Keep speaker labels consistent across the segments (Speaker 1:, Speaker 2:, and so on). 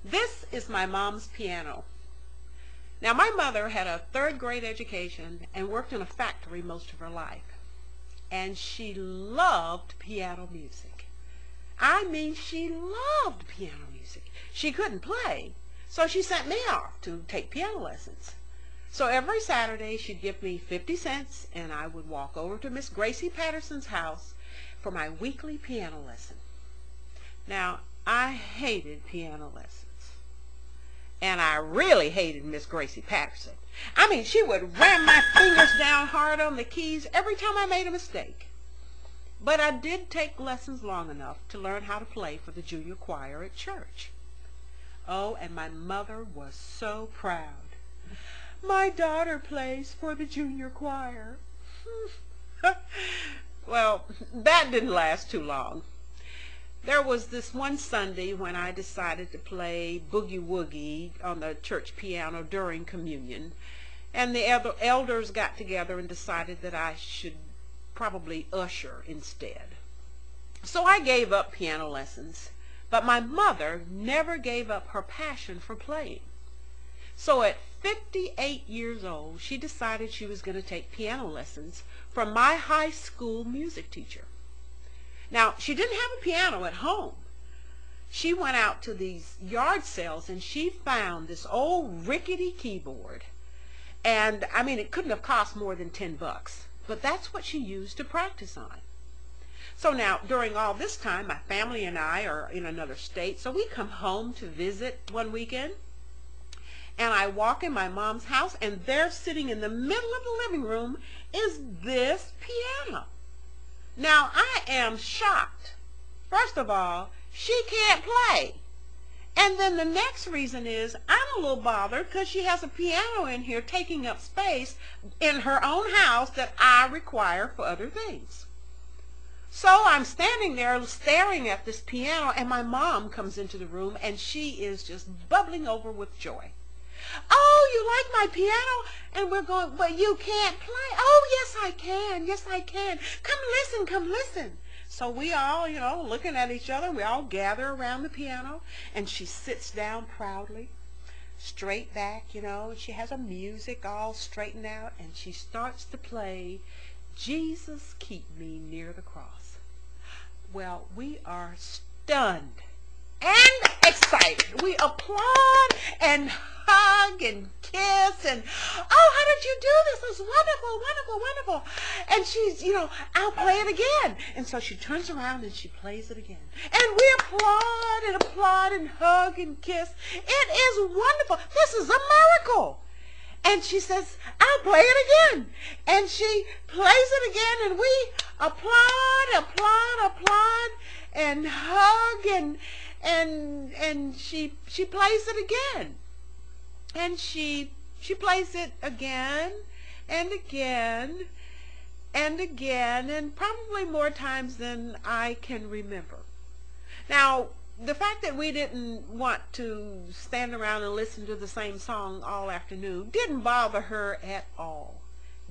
Speaker 1: This is my mom's piano. Now, my mother had a third-grade education and worked in a factory most of her life. And she loved piano music. I mean, she loved piano music. She couldn't play, so she sent me off to take piano lessons. So every Saturday, she'd give me 50 cents, and I would walk over to Miss Gracie Patterson's house for my weekly piano lesson. Now, I hated piano lessons. And I really hated Miss Gracie Patterson. I mean, she would ram my fingers down hard on the keys every time I made a mistake. But I did take lessons long enough to learn how to play for the junior choir at church. Oh, and my mother was so proud. My daughter plays for the junior choir. Well, that didn't last too long. There was this one Sunday when I decided to play boogie woogie on the church piano during communion, and the elders got together and decided that I should probably usher instead. So I gave up piano lessons, but my mother never gave up her passion for playing. So at 58 years old, she decided she was going to take piano lessons from my high school music teacher. Now, she didn't have a piano at home. She went out to these yard sales and she found this old rickety keyboard. And, I mean, it couldn't have cost more than $10, but that's what she used to practice on. So now, during all this time, my family and I are in another state, so we come home to visit one weekend. And I walk in my mom's house, and there sitting in the middle of the living room is this piano. Now, I am shocked. First of all, she can't play. And then the next reason is I'm a little bothered because she has a piano in here taking up space in her own house that I require for other things. So I'm standing there staring at this piano, and my mom comes into the room, and she is just bubbling over with joy. Oh, you like my piano? And we're going, but you can't play. Oh, yes, I can. Yes, I can. Come listen, come listen. So we all, looking at each other, we all gather around the piano, and she sits down proudly, straight back, and she has her music all straightened out, and she starts to play, Jesus Keep Me Near the Cross. Well, we are stunned and excited. We applaud and hug and kiss and, oh, how did you do this? It was wonderful, wonderful, wonderful. And she's, I'll play it again. And so she turns around and she plays it again. And we applaud and hug and kiss. It is wonderful. This is a miracle. And she says, I'll play it again. And she plays it again, and we applaud, and hug, and she plays it again. And she plays it again and again and again, and probably more times than I can remember. Now, the fact that we didn't want to stand around and listen to the same song all afternoon didn't bother her at all.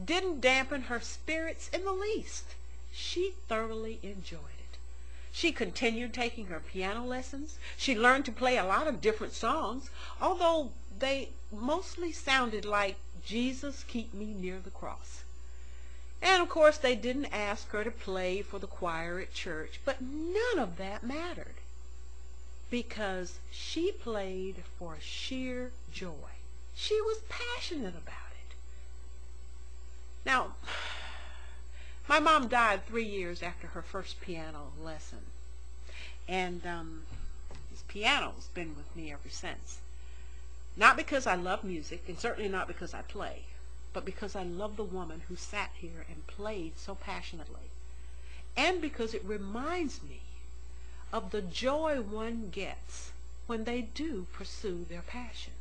Speaker 1: Didn't dampen her spirits in the least. She thoroughly enjoyed it. She continued taking her piano lessons. She learned to play a lot of different songs, although they mostly sounded like Jesus Keep Me Near the Cross. And of course they didn't ask her to play for the choir at church, but none of that mattered, because she played for sheer joy. She was passionate about it. Now, my mom died 3 years after her first piano lesson, and this piano's been with me ever since. Not because I love music, and certainly not because I play, but because I love the woman who sat here and played so passionately, and because it reminds me of the joy one gets when they do pursue their passion.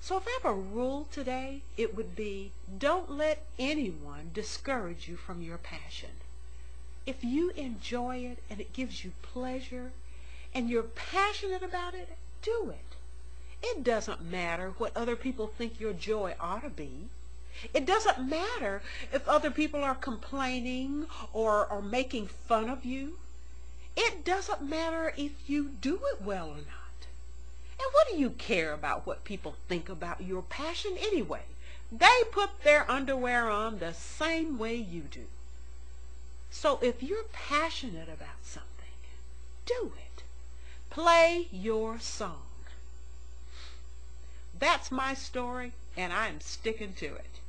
Speaker 1: So if I have a rule today, it would be, don't let anyone discourage you from your passion. If you enjoy it and it gives you pleasure and you're passionate about it, do it. It doesn't matter what other people think your joy ought to be. It doesn't matter if other people are complaining or making fun of you. It doesn't matter if you do it well or not. And what do you care about what people think about your passion anyway? They put their underwear on the same way you do. So if you're passionate about something, do it. Play your song. That's my story, and I'm sticking to it.